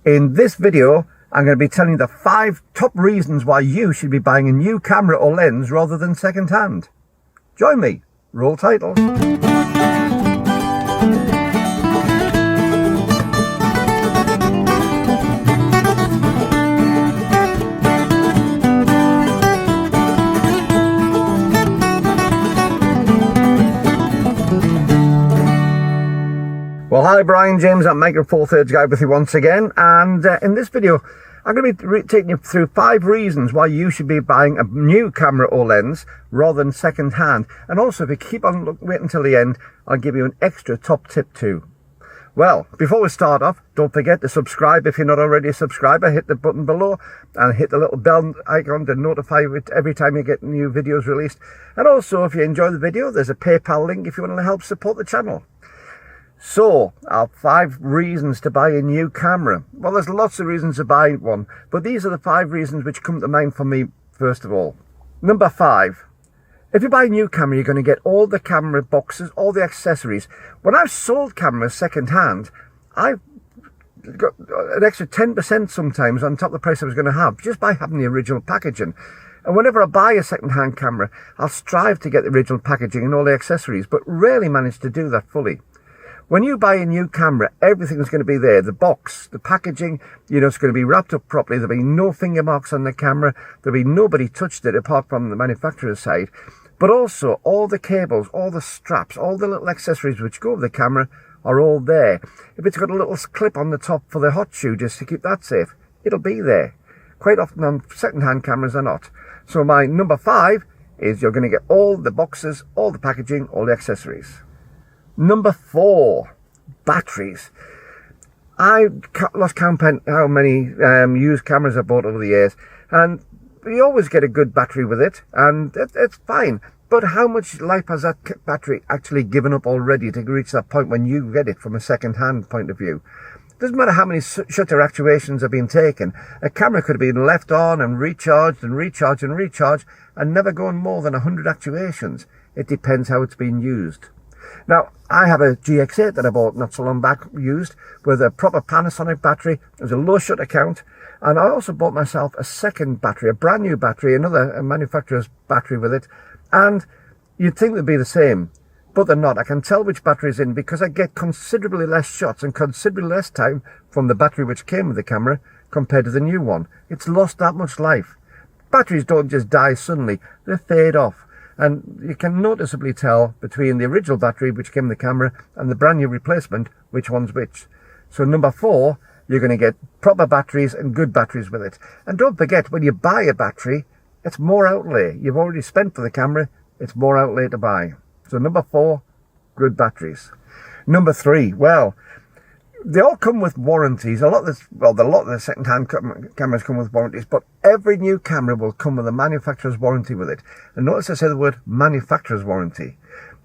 In this video, I'm going to be telling you the 5 top reasons why you should be buying a new camera or lens rather than second hand. Join me. Roll title. Well, hi, Brian James at Micro Four Thirds Guide with you once again, and in this video I'm going to be taking you through 5 reasons why you should be buying a new camera or lens rather than second hand. And also, if you keep on waiting until the end, I'll give you an extra top tip too. Well, before we start off, don't forget to subscribe if you're not already a subscriber. Hit the button below and hit the little bell icon to notify you every time you get new videos released. And also, if you enjoy the video, there's a PayPal link if you want to help support the channel. So, our 5 reasons to buy a new camera. Well, there's lots of reasons to buy one, but these are the 5 reasons which come to mind for me first of all. Number 5. If you buy a new camera, you're going to get all the camera boxes, all the accessories. When I've sold cameras second hand, I've got an extra 10% sometimes on top of the price I was going to have, just by having the original packaging. And whenever I buy a second-hand camera, I'll strive to get the original packaging and all the accessories, but rarely manage to do that fully. When you buy a new camera, everything's going to be there. The box, the packaging, you know, it's going to be wrapped up properly. There'll be no finger marks on the camera. There'll be nobody touched it apart from the manufacturer's side. But also, all the cables, all the straps, all the little accessories which go with the camera are all there. If it's got a little clip on the top for the hot shoe just to keep that safe, it'll be there. Quite often on second-hand cameras are not. So my number 5 is you're going to get all the boxes, all the packaging, all the accessories. Number 4, batteries. I lost count how many used cameras I bought over the years, and you always get a good battery with it, and it's fine. But how much life has that battery actually given up already to reach that point when you get it from a second-hand point of view? Doesn't matter how many shutter actuations have been taken. A camera could have been left on and recharged and recharged and recharged and never gone more than 100 actuations. It depends how it's been used. Now, I have a GX8 that I bought not so long back used with a proper Panasonic battery. It was a low shutter count. And I also bought myself a second battery, a brand new battery, another manufacturer's battery with it. And you'd think they'd be the same, but they're not. I can tell which battery is in because I get considerably less shots and considerably less time from the battery which came with the camera compared to the new one. It's lost that much life. Batteries don't just die suddenly, they fade off. And you can noticeably tell between the original battery which came with the camera and the brand new replacement which one's which. So number 4, you're going to get proper batteries and good batteries with it. And don't forget, when you buy a battery, it's more outlay. You've already spent for the camera, it's more outlay to buy. So number 4, good batteries. Number 3, well, they all come with warranties. A lot of the second-hand cameras come with warranties, but every new camera will come with a manufacturer's warranty with it. And notice I say the word manufacturer's warranty.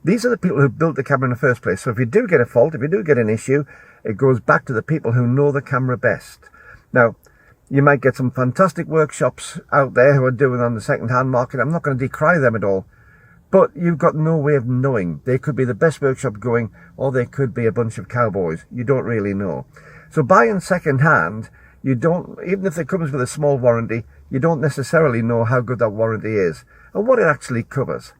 These are the people who built the camera in the first place. So if you do get a fault, if you do get an issue, it goes back to the people who know the camera best. Now, you might get some fantastic workshops out there who are doing on the second-hand market. I'm not going to decry them at all. But you've got no way of knowing. They could be the best workshop going, or they could be a bunch of cowboys. You don't really know. So buying second hand, you don't, even if it comes with a small warranty, you don't necessarily know how good that warranty is and what it actually covers.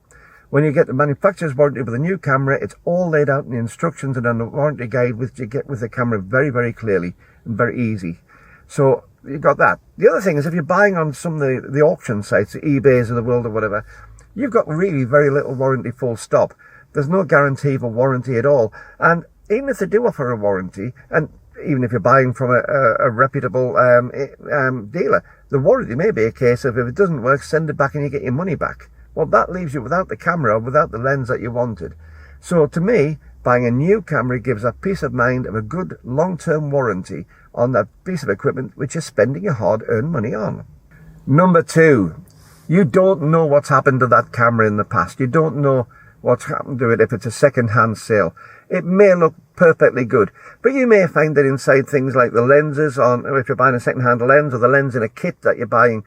When you get the manufacturer's warranty with a new camera, it's all laid out in the instructions and on the warranty guide which you get with the camera very, very clearly and very easy. So you got that. The other thing is if you're buying on some of the auction sites, the eBays of the world or whatever, you've got really very little warranty full stop. There's no guarantee for warranty at all. And even if they do offer a warranty, and even if you're buying from a reputable dealer, the warranty may be a case of if it doesn't work, send it back and you get your money back. Well, that leaves you without the camera, without the lens that you wanted. So to me, buying a new camera gives that peace of mind of a good long-term warranty on that piece of equipment which you're spending your hard-earned money on. Number 2. You don't know what's happened to that camera in the past. You don't know what's happened to it if it's a second-hand sale. It may look perfectly good, but you may find that inside things like the lenses on, if you're buying a second-hand lens or the lens in a kit that you're buying,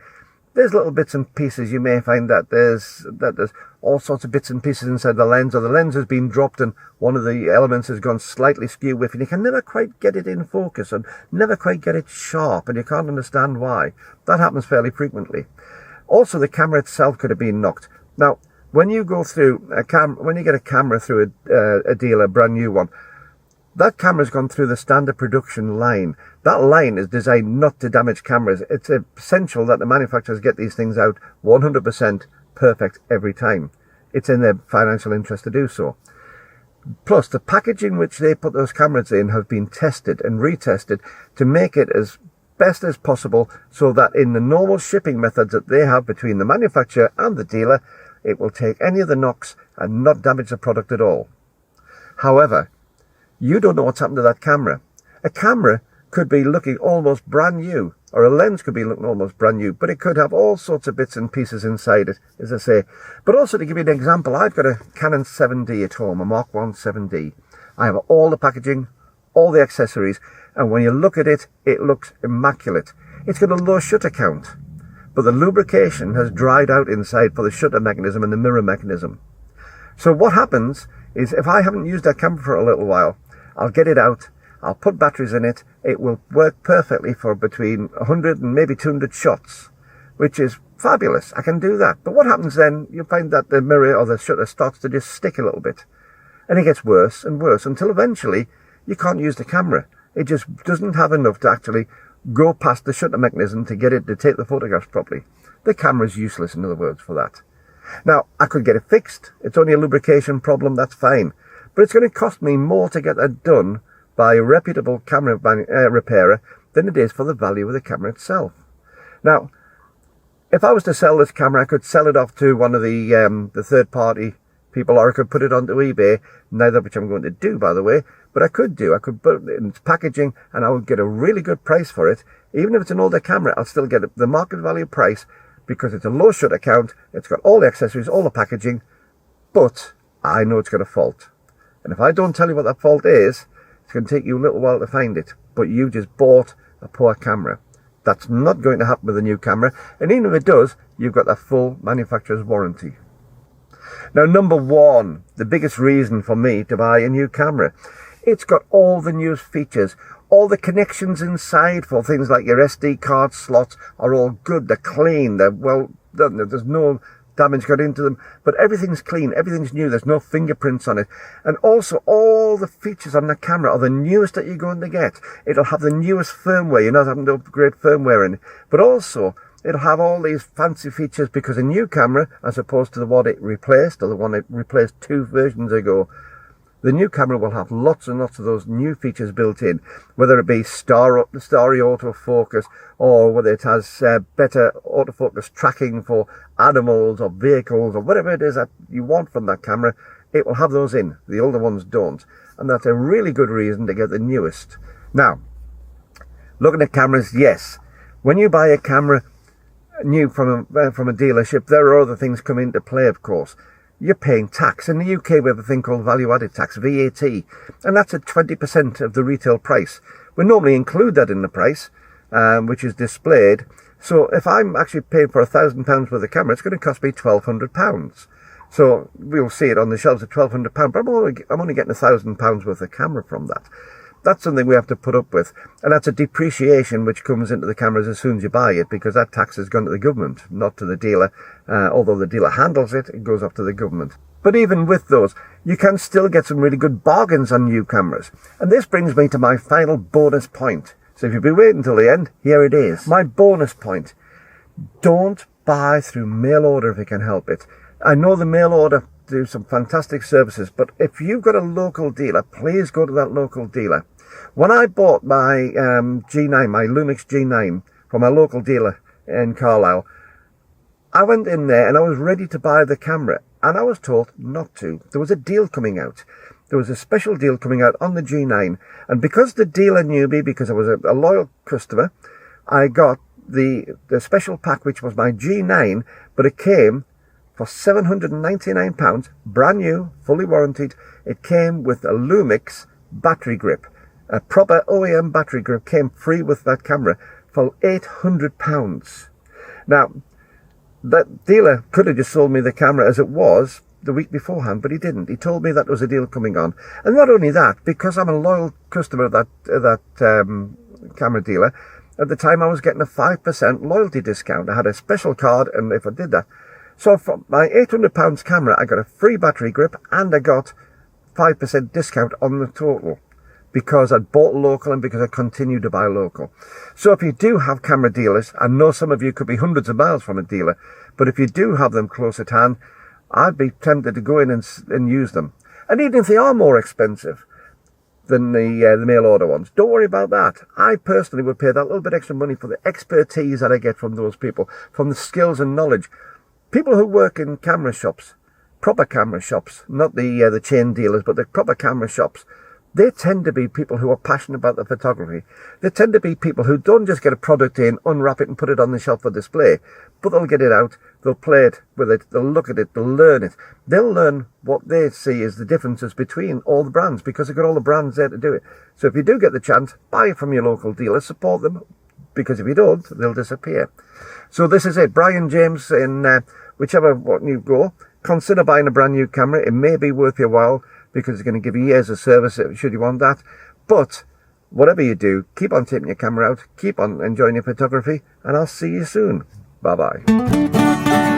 there's little bits and pieces. You may find that there's all sorts of bits and pieces inside the lens, or the lens has been dropped and one of the elements has gone slightly skew with, and you can never quite get it in focus and never quite get it sharp, and you can't understand why. That happens fairly frequently. Also, the camera itself could have been knocked. Now, when you go through when you get a camera through a dealer, a brand new one, that camera's gone through the standard production line. That line is designed not to damage cameras. It's essential that the manufacturers get these things out 100% perfect every time. It's in their financial interest to do so. Plus, the packaging which they put those cameras in have been tested and retested to make it as best as possible, so that in the normal shipping methods that they have between the manufacturer and the dealer, it will take any of the knocks and not damage the product at all. However, you don't know what's happened to that camera. A camera could be looking almost brand new, or a lens could be looking almost brand new, but it could have all sorts of bits and pieces inside it, as I say. But also, to give you an example, I've got a Canon 7D at home, a Mark 1 7D. I have all the packaging, all the accessories, and when you look at it, it looks immaculate. It's got a low shutter count, but the lubrication has dried out inside for the shutter mechanism and the mirror mechanism. So what happens is, if I haven't used that camera for a little while, I'll get it out, I'll put batteries in it, it will work perfectly for between 100 and maybe 200 shots, which is fabulous. I can do that. But what happens then, you find that the mirror or the shutter starts to just stick a little bit. And it gets worse and worse until eventually you can't use the camera. It just doesn't have enough to actually go past the shutter mechanism to get it to take the photographs properly. The camera's useless, in other words, for that. Now, I could get it fixed. It's only a lubrication problem, that's fine. But it's going to cost me more to get that done by a reputable camera repairer than it is for the value of the camera itself. Now, if I was to sell this camera, I could sell it off to one of the third-party people, or I could put it onto eBay, neither of which I'm going to do, by the way. But I could put it in its packaging, and I would get a really good price for it. Even if it's an older camera, I'll still get the market value price, because it's a low shutter count, it's got all the accessories, all the packaging, but I know it's got a fault. And if I don't tell you what that fault is, it's going to take you a little while to find it. But you just bought a poor camera. That's not going to happen with a new camera. And even if it does, you've got that full manufacturer's warranty. Now, number one, the biggest reason for me to buy a new camera. It's got all the newest features. All the connections inside for things like your SD card slots are all good. They're clean. They're well done. There's no damage got into them, but everything's clean, everything's new, there's no fingerprints on it. And also, all the features on the camera are the newest that you're going to get. It'll have the newest firmware, you're not having to upgrade firmware in it, but also it'll have all these fancy features, because a new camera, as opposed to the one it replaced, or the one it replaced 2 versions ago, the new camera will have lots and lots of those new features built in, whether it be starry autofocus, or whether it has better autofocus tracking for animals or vehicles, or whatever it is that you want from that camera. It will have those in. The older ones don't. And that's a really good reason to get the newest. Now, looking at cameras, yes. When you buy a camera new from a dealership, there are other things come into play, of course. You're paying tax. In the UK, we have a thing called value-added tax, VAT, and that's at 20% of the retail price. We normally include that in the price, which is displayed. So if I'm actually paying for £1,000 worth of camera, it's going to cost me £1,200. So we'll see it on the shelves at £1,200, but I'm only getting £1,000 worth of camera from that. That's something we have to put up with, and that's a depreciation which comes into the cameras as soon as you buy it, because that tax has gone to the government, not to the dealer. Although the dealer handles it, it goes off to the government. But even with those, you can still get some really good bargains on new cameras. And this brings me to my final bonus point. So if you've been waiting until the end, here it is. My bonus point. Don't buy through mail order if you can help it. I know the mail order do some fantastic services, but if you've got a local dealer, please go to that local dealer. When I bought my G9, my Lumix G9 from a local dealer in Carlisle, I went in there and I was ready to buy the camera, and I was told not to. There was a deal coming out. There was a special deal coming out on the G9, and because the dealer knew me, because I was a loyal customer, I got the special pack, which was my G9, but it came for £799, brand new, fully warranted. It came with a Lumix battery grip. A proper OEM battery grip came free with that camera for £800. Now, that dealer could have just sold me the camera as it was the week beforehand, but he didn't. He told me that there was a deal coming on. And not only that, because I'm a loyal customer of that camera dealer, at the time I was getting a 5% loyalty discount. I had a special card, and if I did that, so from my £800 camera, I got a free battery grip, and I got 5% discount on the total, because I'd bought local and because I continued to buy local. So if you do have camera dealers, I know some of you could be hundreds of miles from a dealer, but if you do have them close at hand, I'd be tempted to go in and use them. And even if they are more expensive than the mail order ones, don't worry about that. I personally would pay that little bit extra money for the expertise that I get from those people, from the skills and knowledge. People who work in camera shops, proper camera shops, not the chain dealers, but the proper camera shops, they tend to be people who are passionate about the photography. They tend to be people who don't just get a product in, unwrap it and put it on the shelf for display, but they'll get it out, they'll play it with it, they'll look at it, they'll learn it. They'll learn what they see as the differences between all the brands, because they've got all the brands there to do it. So if you do get the chance, buy it from your local dealer, support them, because if you don't, they'll disappear. So this is it. Brian James, in whichever one you go, consider buying a brand new camera. It may be worth your while, because it's going to give you years of service should you want that. But whatever you do, keep on taking your camera out, keep on enjoying your photography, and I'll see you soon. Bye-bye.